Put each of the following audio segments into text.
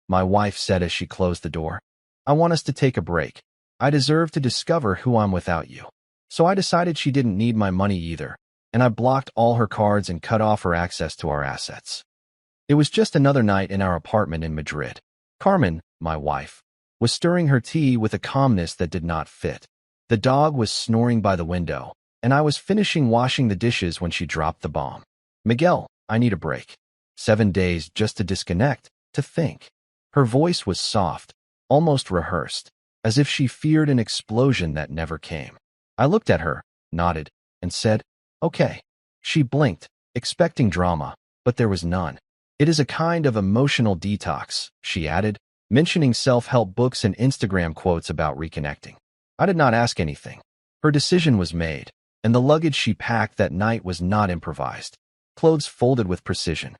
my wife said as she closed the door. I want us to take a break. I deserve to discover who I'm without you. So I decided she didn't need my money either, and I blocked all her cards and cut off her access to our assets. It was just another night in our apartment in Madrid. Carmen, my wife, was stirring her tea with a calmness that did not fit. The dog was snoring by the window, and I was finishing washing the dishes when she dropped the bomb. Miguel, I need a break. 7 days just to disconnect, to think. Her voice was soft, almost rehearsed, as if she feared an explosion that never came. I looked at her, nodded, and said, "Okay." She blinked, expecting drama, but there was none. "It is a kind of emotional detox," she added, mentioning self-help books and Instagram quotes about reconnecting. I did not ask anything. Her decision was made, and the luggage she packed that night was not improvised. Clothes folded with precision.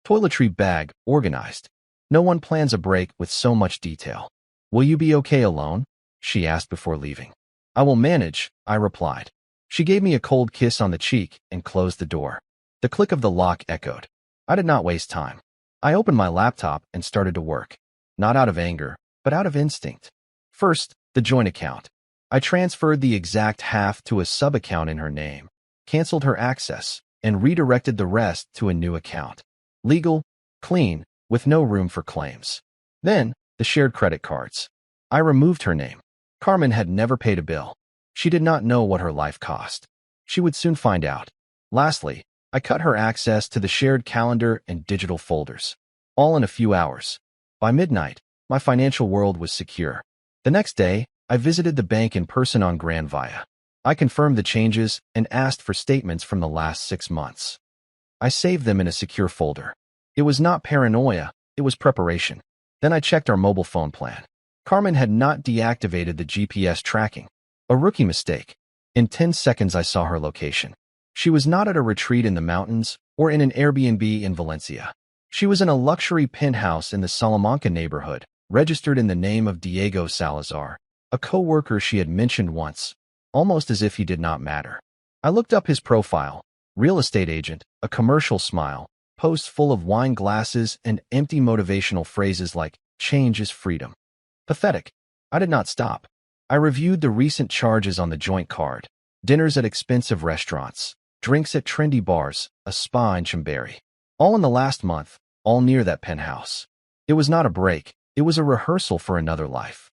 Toiletry bag organized. No one plans a break with so much detail. "Will you be okay alone?" she asked before leaving. "I will manage," I replied. She gave me a cold kiss on the cheek and closed the door. The click of the lock echoed. I did not waste time. I opened my laptop and started to work. Not out of anger, but out of instinct. First, the joint account. I transferred the exact half to a sub-account in her name, canceled her access, and redirected the rest to a new account. Legal, clean, with no room for claims. Then, the shared credit cards. I removed her name. Carmen had never paid a bill. She did not know what her life cost. She would soon find out. Lastly, I cut her access to the shared calendar and digital folders. All in a few hours. By midnight, my financial world was secure. The next day, I visited the bank in person on Gran Via. I confirmed the changes and asked for statements from the last 6 months. I saved them in a secure folder. It was not paranoia, it was preparation. Then I checked our mobile phone plan. Carmen had not deactivated the GPS tracking. A rookie mistake. In 10 seconds I saw her location. She was not at a retreat in the mountains or in an Airbnb in Valencia. She was in a luxury penthouse in the Salamanca neighborhood, registered in the name of Diego Salazar, a co-worker she had mentioned once, almost as if he did not matter. I looked up his profile. Real estate agent, a commercial smile, posts full of wine glasses and empty motivational phrases like, "Change is freedom." Pathetic. I did not stop. I reviewed the recent charges on the joint card. Dinners at expensive restaurants, drinks at trendy bars, a spa in Chambéry. All in the last month, all near that penthouse. It was not a break, it was a rehearsal for another life.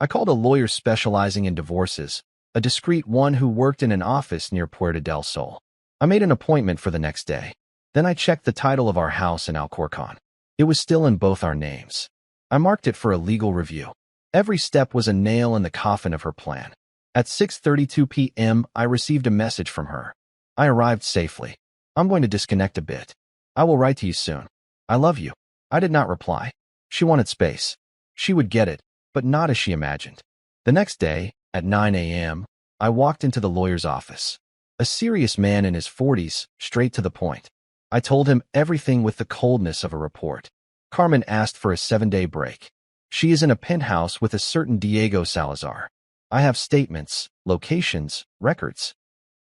I called a lawyer specializing in divorces, a discreet one who worked in an office near Puerta del Sol. I made an appointment for the next day. Then I checked the title of our house in Alcorcón. It was still in both our names. I marked it for a legal review. Every step was a nail in the coffin of her plan. At 6:32 p.m., I received a message from her. I arrived safely. I'm going to disconnect a bit. I will write to you soon. I love you. I did not reply. She wanted space. She would get it, but not as she imagined. The next day, at 9 a.m., I walked into the lawyer's office. A serious man in his 40s, straight to the point. I told him everything with the coldness of a report. Carmen asked for a 7-day break. She is in a penthouse with a certain Diego Salazar. I have statements, locations, records.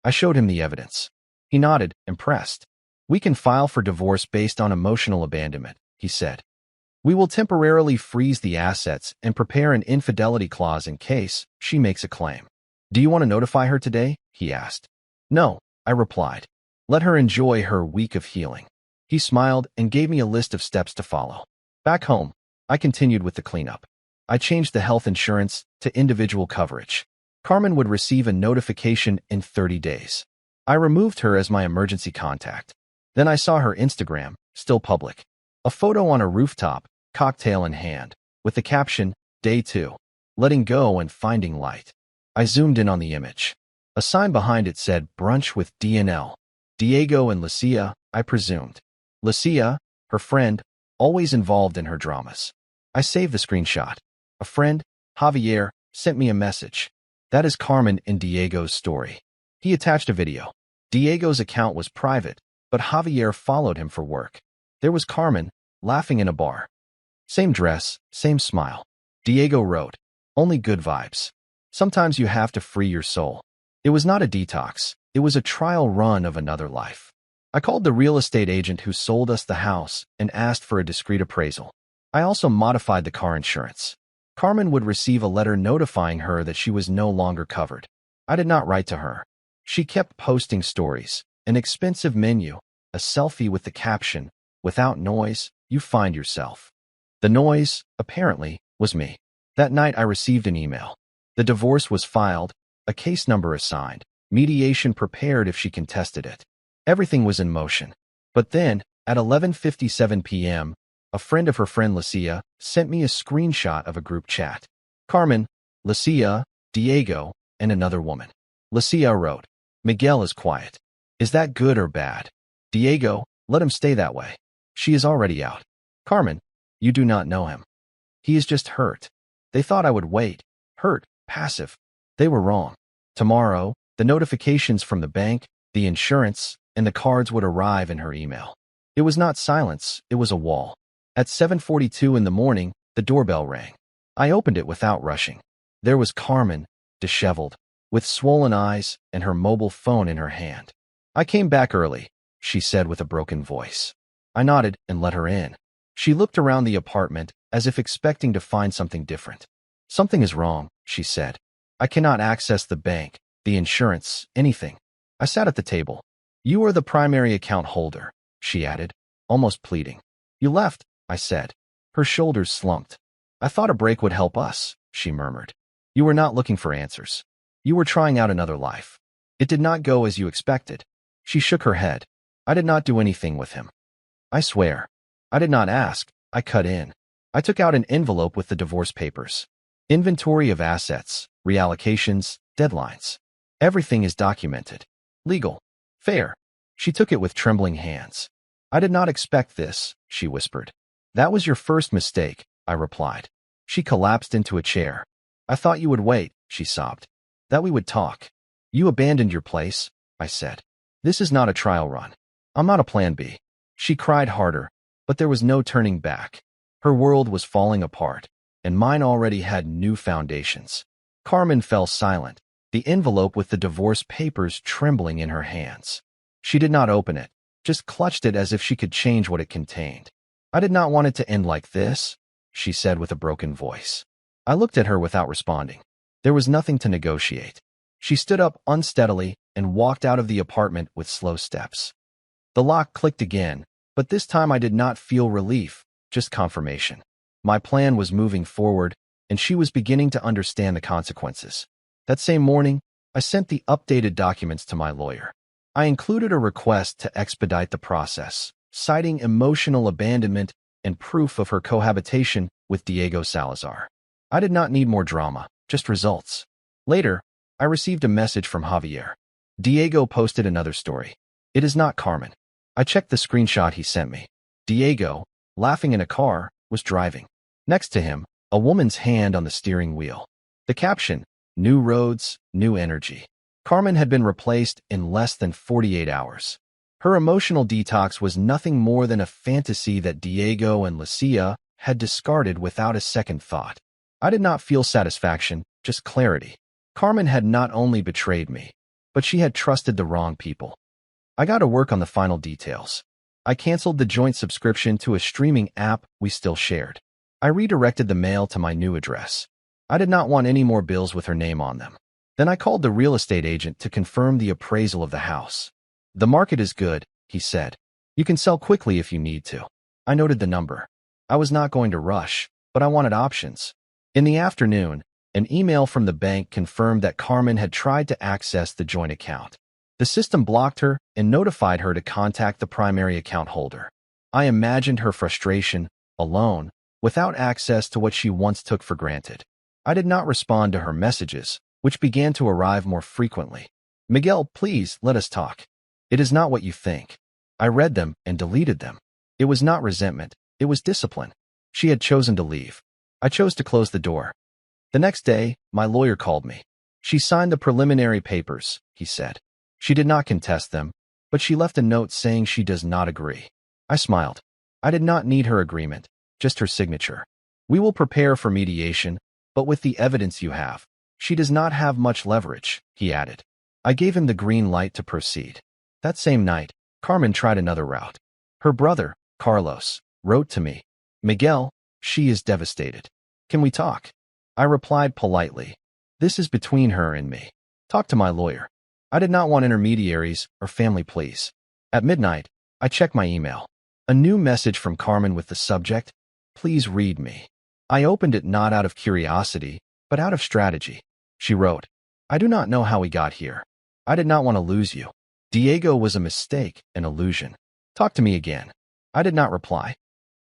I showed him the evidence. He nodded, impressed. "We can file for divorce based on emotional abandonment," he said. "We will temporarily freeze the assets and prepare an infidelity clause in case she makes a claim." "Do you want to notify her today?" he asked. "No," I replied. "Let her enjoy her week of healing." He smiled and gave me a list of steps to follow. Back home, I continued with the cleanup. I changed the health insurance to individual coverage. Carmen would receive a notification in 30 days. I removed her as my emergency contact. Then I saw her Instagram, still public. A photo on a rooftop, cocktail in hand, with the caption, "Day 2, letting go and finding light." I zoomed in on the image. A sign behind it said, "Brunch with DNL." Diego and Lucia, I presumed. Lucia, her friend, always involved in her dramas. I saved the screenshot. A friend, Javier, sent me a message. That is Carmen in Diego's story. He attached a video. Diego's account was private, but Javier followed him for work. There was Carmen, laughing in a bar. Same dress, same smile. Diego wrote, "Only good vibes. Sometimes you have to free your soul." It was not a detox. It was a trial run of another life. I called the real estate agent who sold us the house and asked for a discreet appraisal. I also modified the car insurance. Carmen would receive a letter notifying her that she was no longer covered. I did not write to her. She kept posting stories, an expensive menu, a selfie with the caption, "Without noise, you find yourself." The noise, apparently, was me. That night I received an email. The divorce was filed, a case number assigned, mediation prepared if she contested it. Everything was in motion. But then, at 11:57 p.m., a friend of her friend Lucia sent me a screenshot of a group chat. Carmen, Lucia, Diego, and another woman. Lucia wrote, "Miguel is quiet. Is that good or bad? Diego, let him stay that way. She is already out. Carmen, you do not know him. He is just hurt. They thought I would wait. Hurt, passive. They were wrong. Tomorrow, the notifications from the bank, the insurance, and the cards would arrive in her email." It was not silence, it was a wall. At 7:42 in the morning, the doorbell rang. I opened it without rushing. There was Carmen, disheveled, with swollen eyes and her mobile phone in her hand. "I came back early," she said with a broken voice. I nodded and let her in. She looked around the apartment as if expecting to find something different. "Something is wrong," she said. "I cannot access the bank, the insurance, anything." I sat at the table. "You are the primary account holder," she added, almost pleading. "You left," I said. Her shoulders slumped. "I thought a break would help us," she murmured. "You were not looking for answers. You were trying out another life. It did not go as you expected." She shook her head. "I did not do anything with him. I swear. I did not ask. I cut in." I took out an envelope with the divorce papers. Inventory of assets, reallocations, deadlines. Everything is documented. Legal. Fair. She took it with trembling hands. "I did not expect this," she whispered. "That was your first mistake," I replied. She collapsed into a chair. "I thought you would wait," she sobbed. "That we would talk. You abandoned your place," I said. "This is not a trial run. I'm not a plan B." She cried harder, but there was no turning back. Her world was falling apart, and mine already had new foundations. Carmen fell silent, the envelope with the divorce papers trembling in her hands. She did not open it, just clutched it as if she could change what it contained. "I did not want it to end like this," she said with a broken voice. I looked at her without responding. There was nothing to negotiate. She stood up unsteadily and walked out of the apartment with slow steps. The lock clicked again, but this time I did not feel relief, just confirmation. My plan was moving forward, and she was beginning to understand the consequences. That same morning, I sent the updated documents to my lawyer. I included a request to expedite the process, citing emotional abandonment and proof of her cohabitation with Diego Salazar. I did not need more drama, just results. Later, I received a message from Javier. Diego posted another story. "It is not Carmen." I checked the screenshot he sent me. Diego, laughing in a car, was driving. Next to him, a woman's hand on the steering wheel. The caption, "New roads, new energy." Carmen had been replaced in less than 48 hours. Her emotional detox was nothing more than a fantasy that Diego and Lucia had discarded without a second thought. I did not feel satisfaction, just clarity. Carmen had not only betrayed me, but she had trusted the wrong people. I got to work on the final details. I canceled the joint subscription to a streaming app we still shared. I redirected the mail to my new address. I did not want any more bills with her name on them. Then I called the real estate agent to confirm the appraisal of the house. "The market is good," he said. "You can sell quickly if you need to." I noted the number. I was not going to rush, but I wanted options. In the afternoon, an email from the bank confirmed that Carmen had tried to access the joint account. The system blocked her and notified her to contact the primary account holder. I imagined her frustration, alone, without access to what she once took for granted. I did not respond to her messages, which began to arrive more frequently. "Miguel, please, let us talk. It is not what you think." I read them and deleted them. It was not resentment, it was discipline. She had chosen to leave. I chose to close the door. The next day, my lawyer called me. "She signed the preliminary papers," he said. "She did not contest them, but she left a note saying she does not agree." I smiled. I did not need her agreement, just her signature. "We will prepare for mediation, but with the evidence you have. She does not have much leverage," he added. I gave him the green light to proceed. That same night, Carmen tried another route. Her brother, Carlos, wrote to me. "Miguel, She is devastated. Can we talk? I replied politely. This is between her and me. Talk to my lawyer. I did not want intermediaries or family pleas. At midnight, I checked my email. A new message from Carmen with the subject, "Please read me." I opened it not out of curiosity, but out of strategy. She wrote, "I do not know how we got here. I did not want to lose you. Diego was a mistake, an illusion. Talk to me again." I did not reply.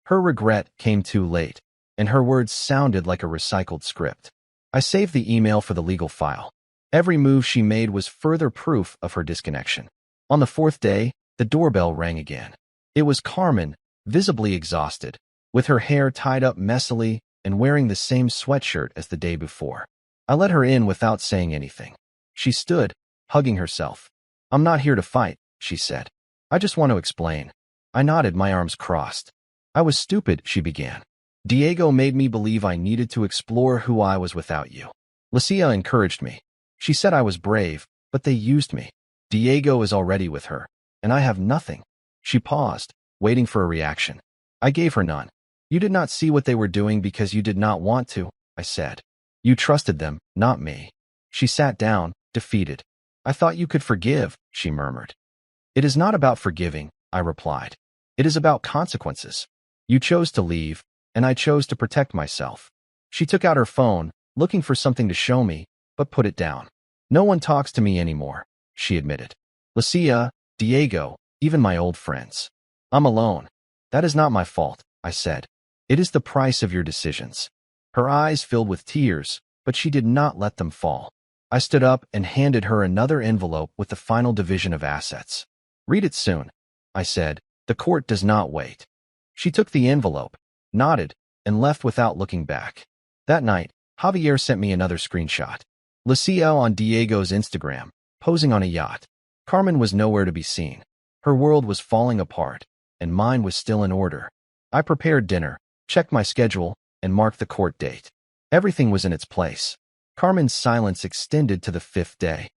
Her regret came too late, and her words sounded like a recycled script. I saved the email for the legal file. Every move she made was further proof of her disconnection. On the fourth day, the doorbell rang again. It was Carmen, visibly exhausted, with her hair tied up messily and wearing the same sweatshirt as the day before. I let her in without saying anything. She stood, hugging herself. "I'm not here to fight," she said. "I just want to explain." I nodded, my arms crossed. "I was stupid," she began. "Diego made me believe I needed to explore who I was without you. Lucia encouraged me. She said I was brave, but they used me. Diego is already with her, and I have nothing." She paused, waiting for a reaction. I gave her none. "You did not see what they were doing because you did not want to," I said. "You trusted them, not me." She sat down, defeated. "I thought you could forgive," she murmured. "It is not about forgiving," I replied. "It is about consequences. You chose to leave, and I chose to protect myself." She took out her phone, looking for something to show me, but put it down. "No one talks to me anymore," she admitted. "Lucia, Diego, even my old friends. I'm alone. That is not my fault," I said. "It is the price of your decisions." Her eyes filled with tears, but she did not let them fall. I stood up and handed her another envelope with the final division of assets. "Read it soon," I said. "The court does not wait." She took the envelope, nodded, and left without looking back. That night, Javier sent me another screenshot. Lucia on Diego's Instagram, posing on a yacht. Carmen was nowhere to be seen. Her world was falling apart, and mine was still in order. I prepared dinner, checked my schedule, and marked the court date. Everything was in its place. Carmen's silence extended to the fifth day.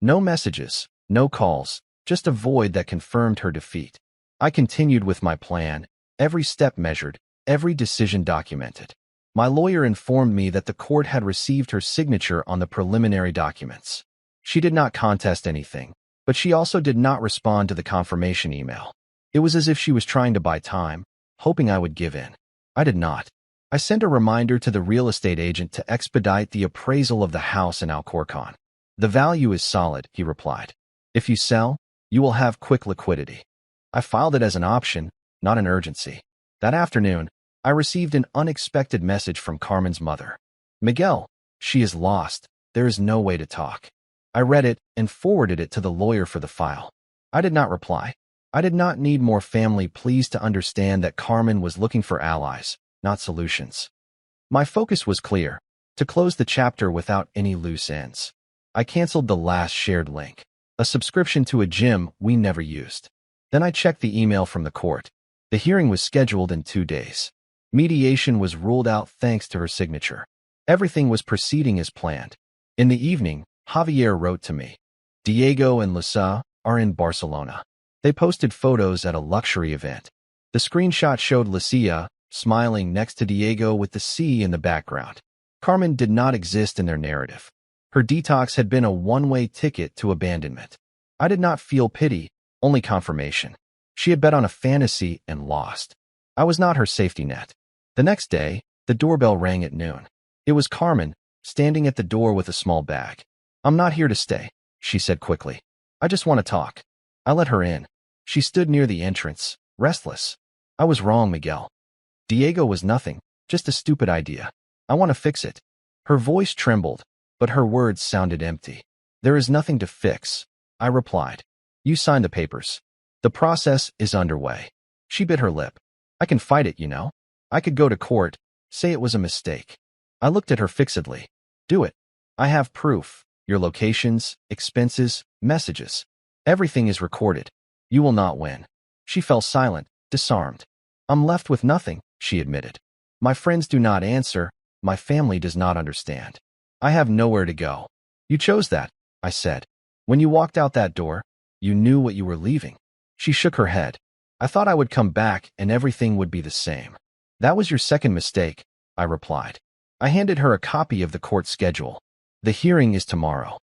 No messages, no calls, just a void that confirmed her defeat. I continued with my plan, every step measured, every decision documented. My lawyer informed me that the court had received her signature on the preliminary documents. She did not contest anything, but she also did not respond to the confirmation email. It was as if she was trying to buy time, hoping I would give in. I did not. I sent a reminder to the real estate agent to expedite the appraisal of the house in Alcorcon. "The value is solid," he replied. "If you sell, you will have quick liquidity." I filed it as an option, not an urgency. That afternoon, I received an unexpected message from Carmen's mother. "Miguel, she is lost. There is no way to talk." I read it and forwarded it to the lawyer for the file. I did not reply. I did not need more family pleas to understand that Carmen was looking for allies, not solutions. My focus was clear: to close the chapter without any loose ends. I canceled the last shared link, a subscription to a gym we never used. Then I checked the email from the court. The hearing was scheduled in 2 days. Mediation was ruled out thanks to her signature. Everything was proceeding as planned. In the evening, Javier wrote to me. "Diego and Lucia are in Barcelona." They posted photos at a luxury event. The screenshot showed Lucia smiling next to Diego with the sea in the background. Carmen did not exist in their narrative. Her detox had been a one-way ticket to abandonment. I did not feel pity, only confirmation. She had bet on a fantasy and lost. I was not her safety net. The next day, the doorbell rang at noon. It was Carmen, standing at the door with a small bag. "I'm not here to stay," she said quickly. "I just want to talk." I let her in. She stood near the entrance, restless. "I was wrong, Miguel. Diego was nothing, just a stupid idea. I want to fix it." Her voice trembled, but her words sounded empty. "There is nothing to fix," I replied. "You signed the papers. The process is underway." She bit her lip. "I can fight it, you know. I could go to court, say it was a mistake." I looked at her fixedly. "Do it. I have proof. Your locations, expenses, messages. Everything is recorded. You will not win." She fell silent, disarmed. "I'm left with nothing," she admitted. "My friends do not answer. My family does not understand. I have nowhere to go." "You chose that," I said. "When you walked out that door, you knew what you were leaving." She shook her head. "I thought I would come back and everything would be the same." That was your second mistake, I replied. I handed her a copy of the court schedule. The hearing is tomorrow.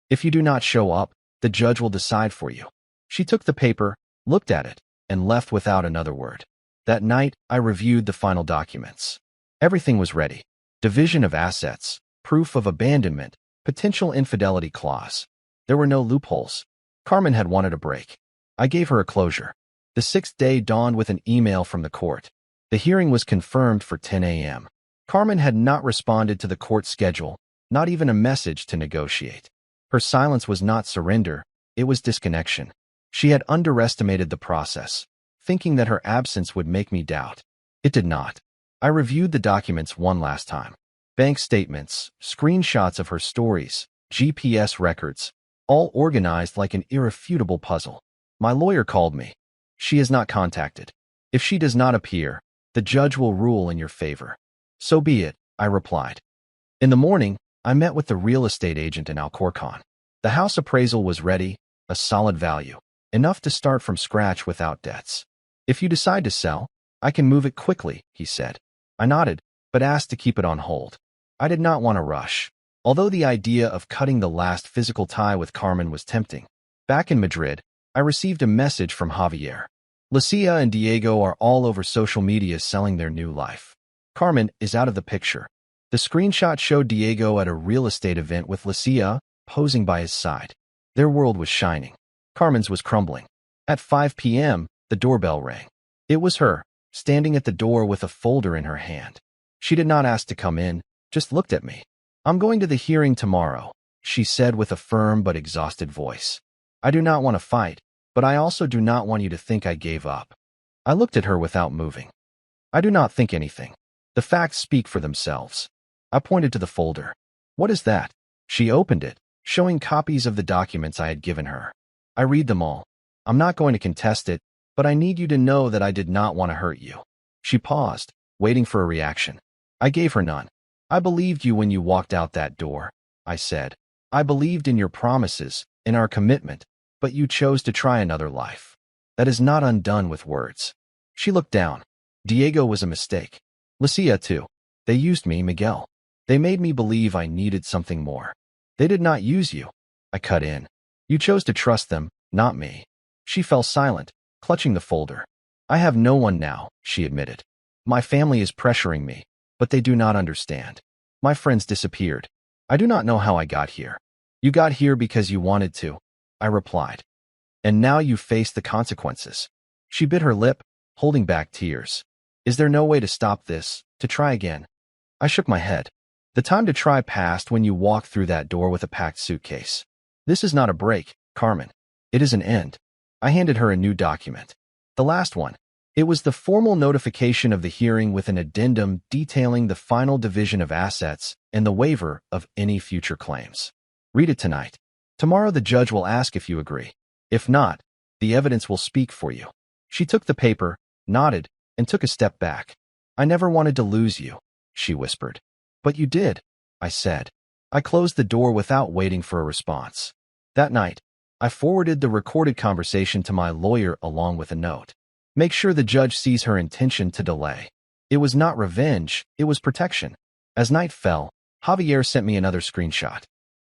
If you do not show up, the judge will decide for you. She took the paper, looked at it, and left without another word. That night, I reviewed the final documents. Everything was ready. Division of assets, proof of abandonment, potential infidelity clause. There were no loopholes. Carmen had wanted a break. I gave her a closure. The sixth day dawned with an email from the court. The hearing was confirmed for 10 a.m. Carmen had not responded to the court schedule, not even a message to negotiate. Her silence was not surrender, it was disconnection. She had underestimated the process, thinking that her absence would make me doubt. It did not. I reviewed the documents one last time. Bank statements, screenshots of her stories, GPS records, all organized like an irrefutable puzzle. My lawyer called me. She is not contacted. If she does not appear, the judge will rule in your favor. So be it, I replied. In the morning, I met with the real estate agent in Alcorcon. The house appraisal was ready, a solid value, enough to start from scratch without debts. If you decide to sell, I can move it quickly, he said. I nodded, but asked to keep it on hold. I did not want to rush, although the idea of cutting the last physical tie with Carmen was tempting. Back in Madrid, I received a message from Javier. Lucia and Diego are all over social media selling their new life. Carmen is out of the picture. The screenshot showed Diego at a real estate event with Lucia posing by his side. Their world was shining. Carmen's was crumbling. At 5 p.m., the doorbell rang. It was her, standing at the door with a folder in her hand. She did not ask to come in, just looked at me. I'm going to the hearing tomorrow, she said with a firm but exhausted voice. I do not want to fight, but I also do not want you to think I gave up. I looked at her without moving. I do not think anything. The facts speak for themselves. I pointed to the folder. What is that? She opened it, showing copies of the documents I had given her. I read them all. I'm not going to contest it, but I need you to know that I did not want to hurt you. She paused, waiting for a reaction. I gave her none. I believed you when you walked out that door, I said. I believed in your promises, in our commitment, but you chose to try another life. That is not undone with words. She looked down. Diego was a mistake. Lucia too. They used me, Miguel. They made me believe I needed something more. They did not use you. I cut in. You chose to trust them, not me. She fell silent, clutching the folder. I have no one now, she admitted. My family is pressuring me, but they do not understand. My friends disappeared. I do not know how I got here. You got here because you wanted to, I replied. And now you face the consequences. She bit her lip, holding back tears. Is there no way to stop this, to try again? I shook my head. The time to try passed when you walked through that door with a packed suitcase. This is not a break, Carmen. It is an end. I handed her a new document. The last one. It was the formal notification of the hearing with an addendum detailing the final division of assets and the waiver of any future claims. Read it tonight. Tomorrow the judge will ask if you agree. If not, the evidence will speak for you. She took the paper, nodded, and took a step back. I never wanted to lose you, she whispered. But you did, I said. I closed the door without waiting for a response. That night, I forwarded the recorded conversation to my lawyer along with a note. Make sure the judge sees her intention to delay. It was not revenge, it was protection. As night fell, Javier sent me another screenshot.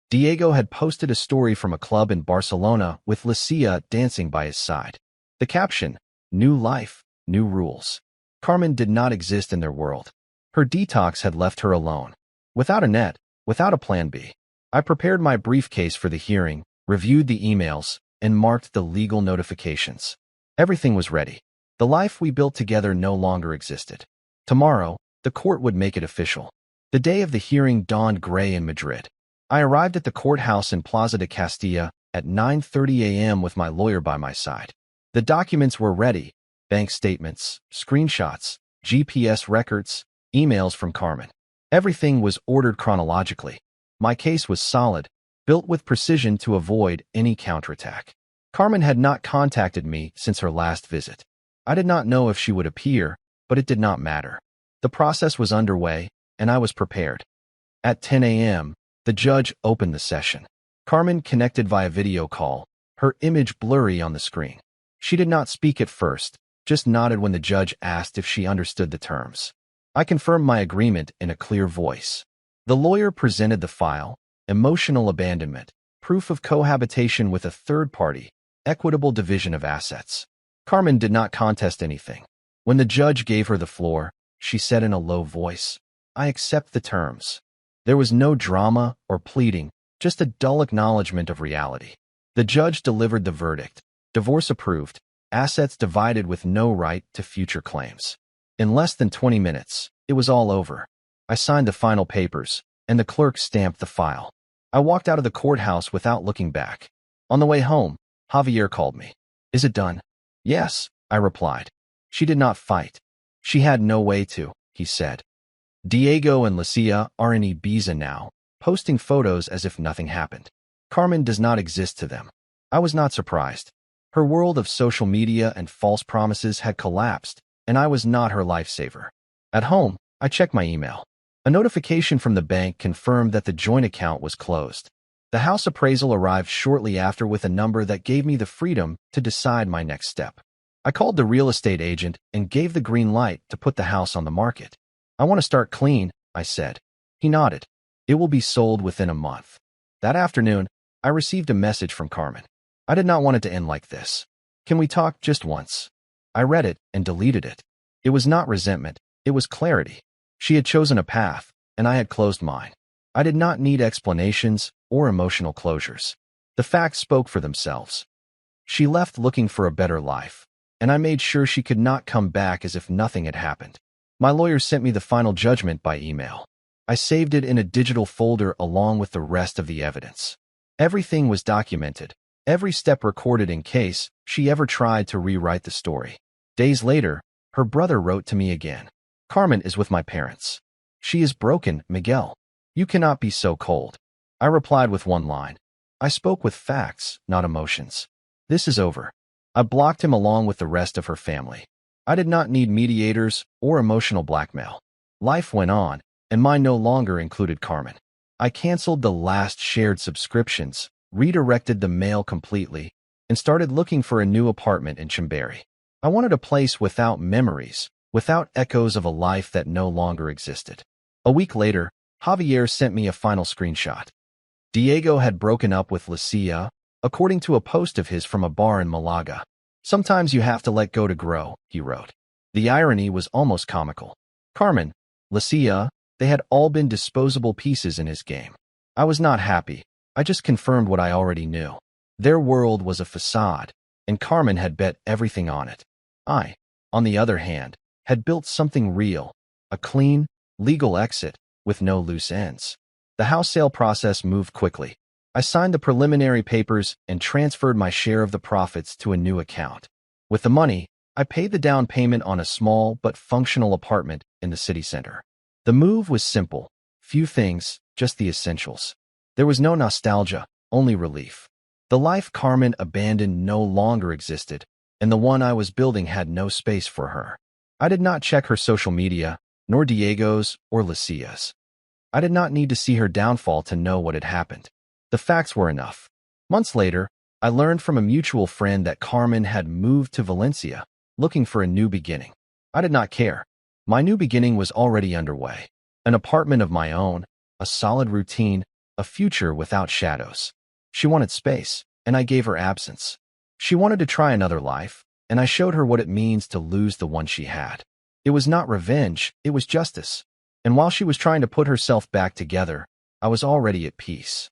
Diego had posted a story from a club in Barcelona with Lucia dancing by his side. The caption, "New life, new rules." Carmen did not exist in their world. Her detox had left her alone. Without a net, without a plan B. I prepared my briefcase for the hearing, reviewed the emails, and marked the legal notifications. Everything was ready. The life we built together no longer existed. Tomorrow, the court would make it official. The day of the hearing dawned gray in Madrid. I arrived at the courthouse in Plaza de Castilla at 9:30 a.m. with my lawyer by my side. The documents were ready: bank statements, screenshots, GPS records, emails from Carmen. Everything was ordered chronologically. My case was solid, built with precision to avoid any counterattack. Carmen had not contacted me since her last visit. I did not know if she would appear, but it did not matter. The process was underway, and I was prepared. At 10 a.m., the judge opened the session. Carmen connected via video call, her image blurry on the screen. She did not speak at first, just nodded when the judge asked if she understood the terms. I confirmed my agreement in a clear voice. The lawyer presented the file: emotional abandonment, proof of cohabitation with a third party, equitable division of assets. Carmen did not contest anything. When the judge gave her the floor, she said in a low voice, "I accept the terms." There was no drama or pleading, just a dull acknowledgement of reality. The judge delivered the verdict: divorce approved, assets divided with no right to future claims. In less than 20 minutes, it was all over. I signed the final papers, and the clerk stamped the file. I walked out of the courthouse without looking back. On the way home, Javier called me. "Is it done?" "Yes," I replied. "She did not fight. She had no way to," he said. Diego and Lucia are in Ibiza now, posting photos as if nothing happened. Carmen does not exist to them. I was not surprised. Her world of social media and false promises had collapsed, and I was not her lifesaver. At home, I checked my email. A notification from the bank confirmed that the joint account was closed. The house appraisal arrived shortly after with a number that gave me the freedom to decide my next step. I called the real estate agent and gave the green light to put the house on the market. "I want to start clean," I said. He nodded. "It will be sold within a month." That afternoon, I received a message from Carmen. I did not want it to end like this. "Can we talk just once?" I read it and deleted it. It was not resentment, it was clarity. She had chosen a path, and I had closed mine. I did not need explanations or emotional closures. The facts spoke for themselves. She left looking for a better life, and I made sure she could not come back as if nothing had happened. My lawyer sent me the final judgment by email. I saved it in a digital folder along with the rest of the evidence. Everything was documented, every step recorded in case she ever tried to rewrite the story. Days later, her brother wrote to me again. "Carmen is with my parents. She is broken, Miguel. You cannot be so cold." I replied with one line. I spoke with facts, not emotions. "This is over." I blocked him along with the rest of her family. I did not need mediators or emotional blackmail. Life went on, and mine no longer included Carmen. I canceled the last shared subscriptions, redirected the mail completely, and started looking for a new apartment in Chimberry. I wanted a place without memories, without echoes of a life that no longer existed. A week later, Javier sent me a final screenshot. Diego had broken up with Lucia, according to a post of his from a bar in Malaga. "Sometimes you have to let go to grow," he wrote. The irony was almost comical. Carmen, Lucia, they had all been disposable pieces in his game. I was not happy. I just confirmed what I already knew. Their world was a facade, and Carmen had bet everything on it. I, on the other hand, had built something real, a clean, legal exit with no loose ends. The house sale process moved quickly. I signed the preliminary papers and transferred my share of the profits to a new account. With the money, I paid the down payment on a small but functional apartment in the city center. The move was simple, few things, just the essentials. There was no nostalgia, only relief. The life Carmen abandoned no longer existed, and the one I was building had no space for her. I did not check her social media, nor Diego's or Lucia's. I did not need to see her downfall to know what had happened. The facts were enough. Months later, I learned from a mutual friend that Carmen had moved to Valencia, looking for a new beginning. I did not care. My new beginning was already underway. An apartment of my own, a solid routine, a future without shadows. She wanted space, and I gave her absence. She wanted to try another life, and I showed her what it means to lose the one she had. It was not revenge, it was justice. And while she was trying to put herself back together, I was already at peace.